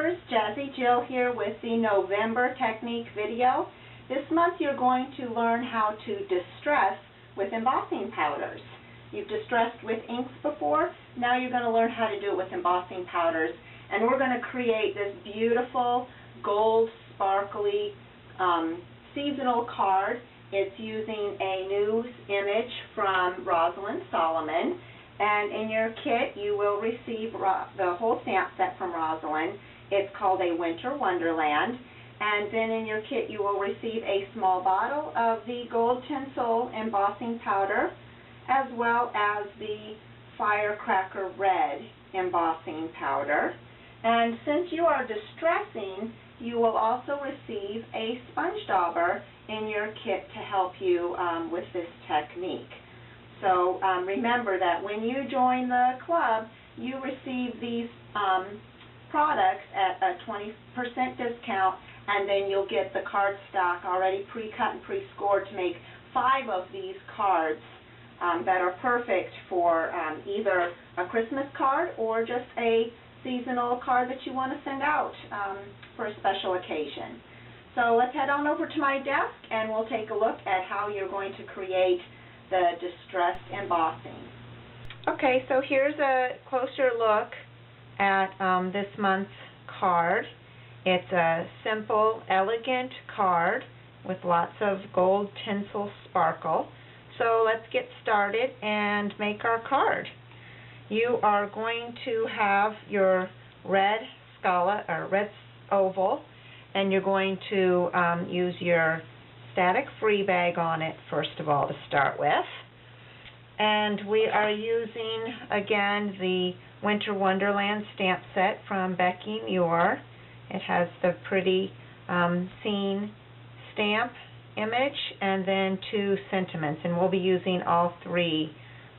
Colors, Jazzy Jill here with the November technique video. This month you're going to learn how to distress with embossing powders. You've distressed with inks before, now you're going to learn how to do it with embossing powders. And we're going to create this beautiful gold sparkly seasonal card. It's using a news image from Rosalind Solomon. And in your kit, you will receive the whole stamp set from Rosalind. It's called a Winter Wonderland. And then in your kit, you will receive a small bottle of the gold tinsel embossing powder, as well as the Firecracker Red embossing powder. And since you are distressing, you will also receive a sponge dauber in your kit to help you with this technique. So remember that when you join the club, you receive these products at a 20% discount, and then you'll get the cardstock already pre-cut and pre-scored to make 5 of these cards that are perfect for either a Christmas card or just a seasonal card that you want to send out for a special occasion. So let's head on over to my desk and we'll take a look at how you're going to create the distressed embossing. Okay, so here's a closer look at this month's card. It's a simple, elegant card with lots of gold tinsel sparkle. So let's get started and make our card. You are going to have your red scala or red oval, and you're going to use your static free bag on it first of all to start with. And we are using again the Winter Wonderland stamp set from Becky Muir. It has the pretty scene stamp image and then 2 sentiments, and we'll be using all 3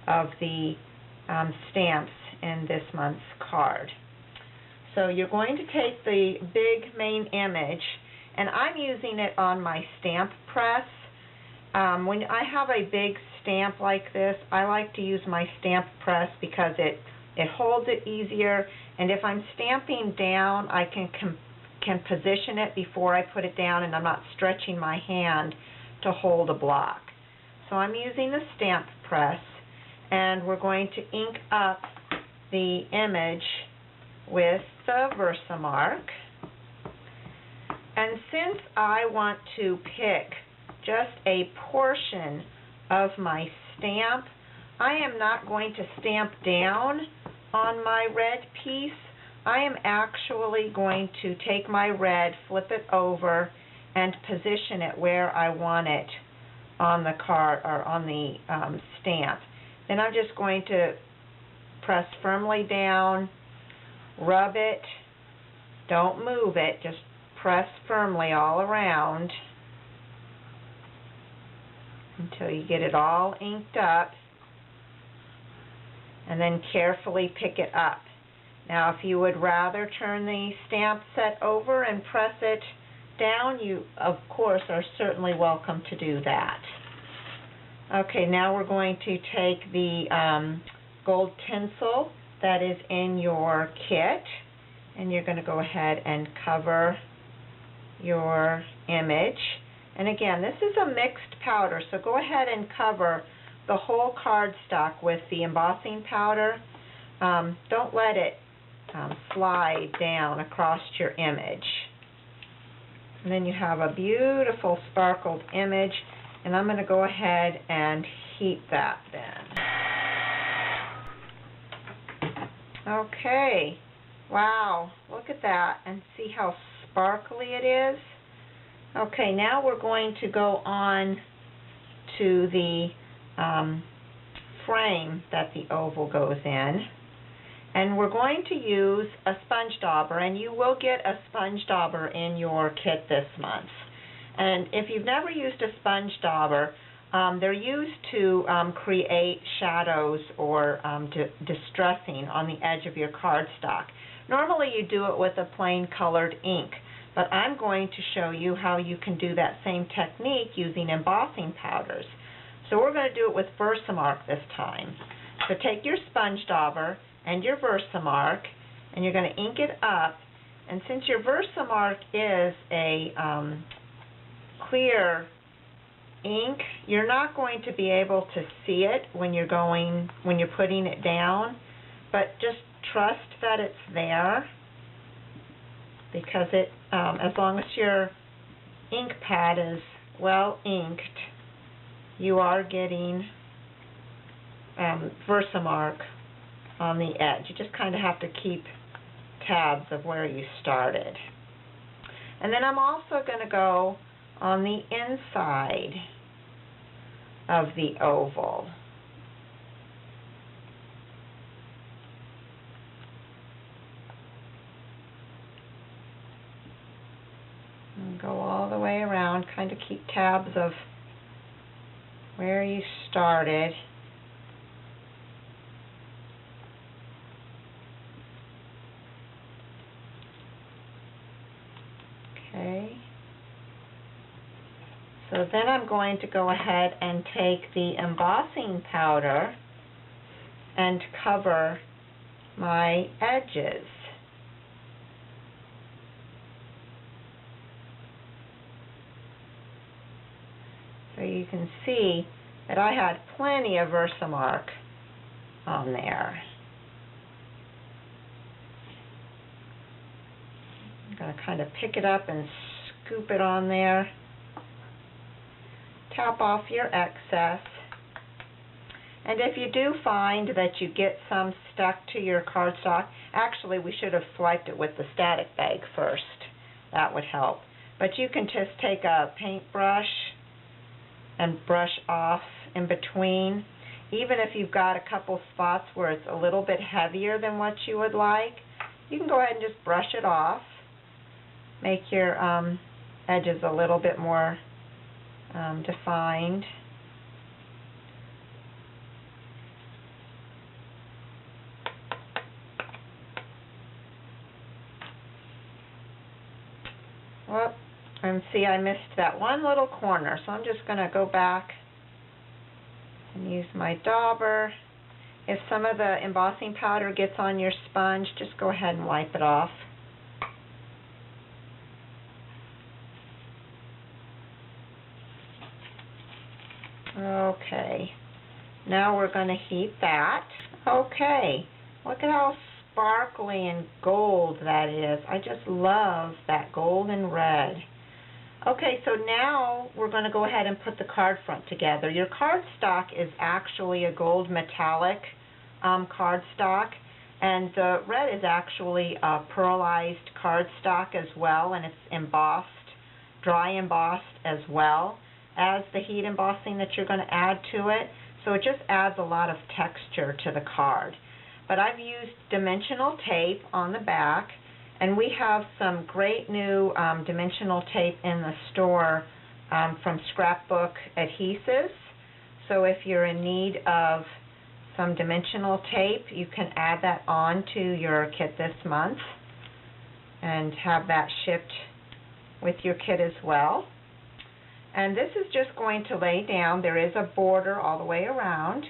of the stamps in this month's card. So you're going to take the big main image, and I'm using it on my stamp press. When I have a big stamp like this, I like to use my stamp press because it holds it easier, and if I'm stamping down, I can position it before I put it down, and I'm not stretching my hand to hold a block. So I'm using the stamp press, and we're going to ink up the image with the Versamark. And since I want to pick just a portion of my stamp, I am not going to stamp down on my red piece. I am actually going to take my red, flip it over, and position it where I want it on the card or on the stamp. Then I'm just going to press firmly down, rub it, don't move it, just press firmly all around until you get it all inked up, and then carefully pick it up. Now if you would rather turn the stamp set over and press it down, you of course are certainly welcome to do that. Okay, now we're going to take the gold tinsel that is in your kit, and you're going to go ahead and cover your image. And again, this is a mixed powder, so go ahead and cover the whole cardstock with the embossing powder. Don't let it slide down across your image. And then you have a beautiful sparkled image, and I'm going to go ahead and heat that then. Okay, wow, look at that and see how sparkly it is. Okay, now we're going to go on to the frame that the oval goes in, and we're going to use a sponge dauber, and you will get a sponge dauber in your kit this month. And if you've never used a sponge dauber, they're used to create shadows or distressing on the edge of your cardstock. Normally you do it with a plain colored ink, but I'm going to show you how you can do that same technique using embossing powders. So we're going to do it with Versamark this time. So take your sponge dauber and your Versamark, and you're going to ink it up, And since your Versamark is a clear ink, you're not going to be able to see it when you're putting it down, but just trust that it's there, because as long as your ink pad is well inked, you are getting Versamark on the edge. You just kind of have to keep tabs of where you started. And then I'm also going to go on the inside of the oval. And go all the way around, kind of keep tabs of where you started. Okay. So then I'm going to go ahead and take the embossing powder and cover my edges. So you can see that I had plenty of Versamark on there. I'm going to kind of pick it up and scoop it on there. Tap off your excess. And if you do find that you get some stuck to your cardstock, actually we should have swiped it with the static bag first. That would help. But you can just take a paintbrush and brush off in between. Even if you've got a couple spots where it's a little bit heavier than what you would like, you can go ahead and just brush it off. Make your edges a little bit more defined. Whoop. And see, I missed that one little corner, so I'm just going to go back and use my Dauber. If some of the embossing powder gets on your sponge, just go ahead and wipe it off. Okay, now we're going to heat that. Okay, look at how sparkly and gold that is. I just love that gold and red. Okay, so now we're going to go ahead and put the card front together. Your cardstock is actually a gold metallic cardstock, and the red is actually a pearlized cardstock as well, and it's embossed, dry embossed as well as the heat embossing that you're going to add to it. So it just adds a lot of texture to the card. But I've used dimensional tape on the back, and we have some great new dimensional tape in the store from Scrapbook Adhesives. So if you're in need of some dimensional tape, you can add that on to your kit this month and have that shipped with your kit as well. And this is just going to lay down. There is a border all the way around.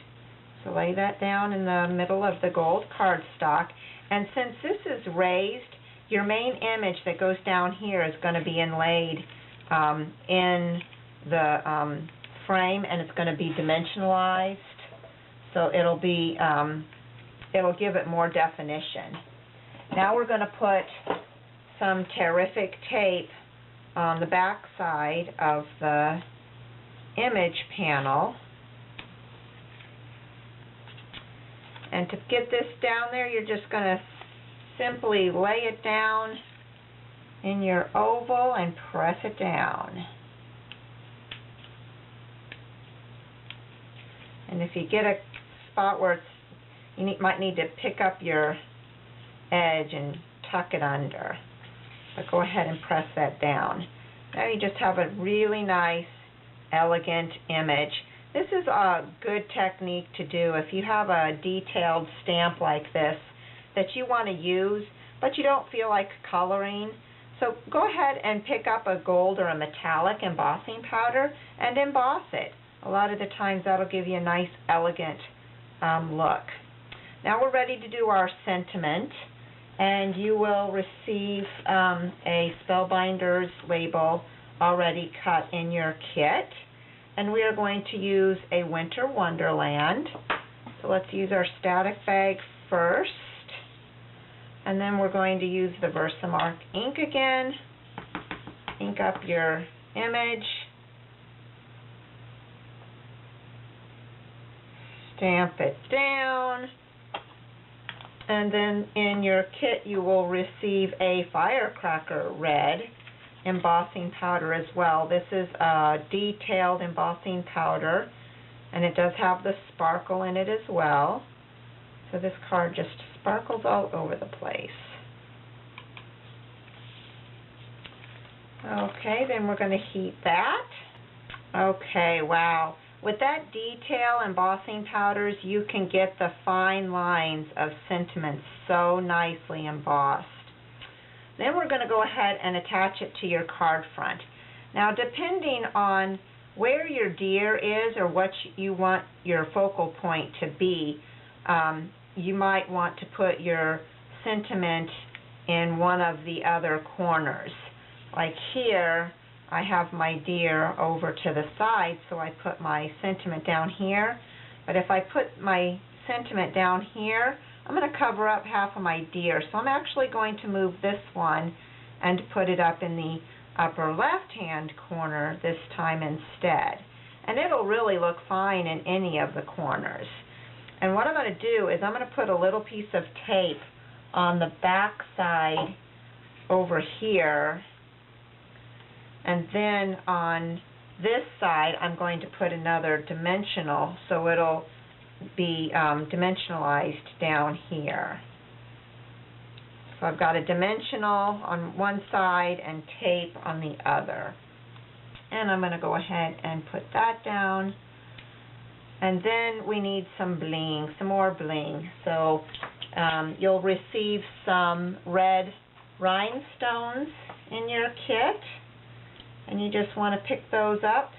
So lay that down in the middle of the gold cardstock. And since this is raised, your main image that goes down here is going to be inlaid in the frame, and it's going to be dimensionalized. So it'll give it more definition. Now we're going to put some terrific tape on the back side of the image panel. And to get this down there, you're just going to simply lay it down in your oval and press it down. And if you get a spot where you might need to pick up your edge and tuck it under. But go ahead and press that down. Now you just have a really nice, elegant image. This is a good technique to do if you have a detailed stamp like this that you want to use, but you don't feel like coloring. So go ahead and pick up a gold or a metallic embossing powder and emboss it. A lot of the times that'll give you a nice, elegant look. Now we're ready to do our sentiment. and you will receive a Spellbinders label already cut in your kit. And we are going to use a Winter Wonderland. So let's use our static bag first. And then we're going to use the Versamark ink again. Ink up your image. Stamp it down. And then in your kit you will receive a Firecracker Red embossing powder as well. This is a detailed embossing powder, and it does have the sparkle in it as well. So this card just sparkles all over the place. Okay, then we're going to heat that. Okay, wow. With that detail embossing powders, you can get the fine lines of sentiments so nicely embossed. Then we're going to go ahead and attach it to your card front. Now, depending on where your deer is or what you want your focal point to be, you might want to put your sentiment in one of the other corners. Like here, I have my deer over to the side, so I put my sentiment down here. But if I put my sentiment down here, I'm going to cover up half of my deer. So I'm actually going to move this one and put it up in the upper left-hand corner this time instead. And it'll really look fine in any of the corners. And what I'm going to do is I'm going to put a little piece of tape on the back side over here. And then on this side, I'm going to put another dimensional, so it'll be dimensionalized down here. So I've got a dimensional on one side and tape on the other. And I'm going to go ahead and put that down. And then we need some bling, some more bling. So you'll receive some red rhinestones in your kit. And you just want to pick those up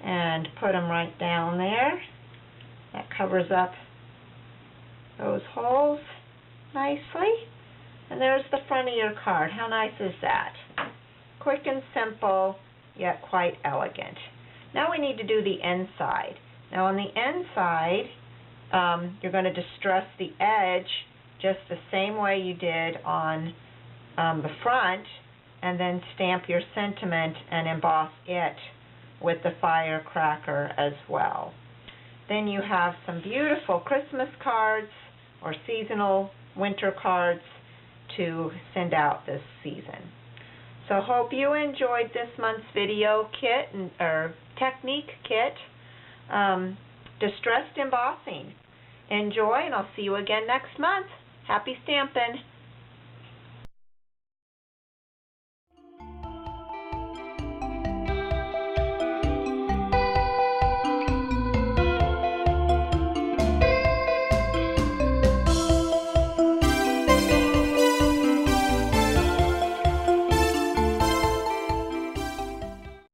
and put them right down there. That covers up those holes nicely. And there's the front of your card. How nice is that? Quick and simple, yet quite elegant. Now we need to do the inside. Now on the inside, you're going to distress the edge just the same way you did on the front, and then stamp your sentiment and emboss it with the Firecracker as well. Then you have some beautiful Christmas cards or seasonal winter cards to send out this season. So hope you enjoyed this month's video kit, or technique kit, distressed embossing. Enjoy, and I'll see you again next month. Happy stamping!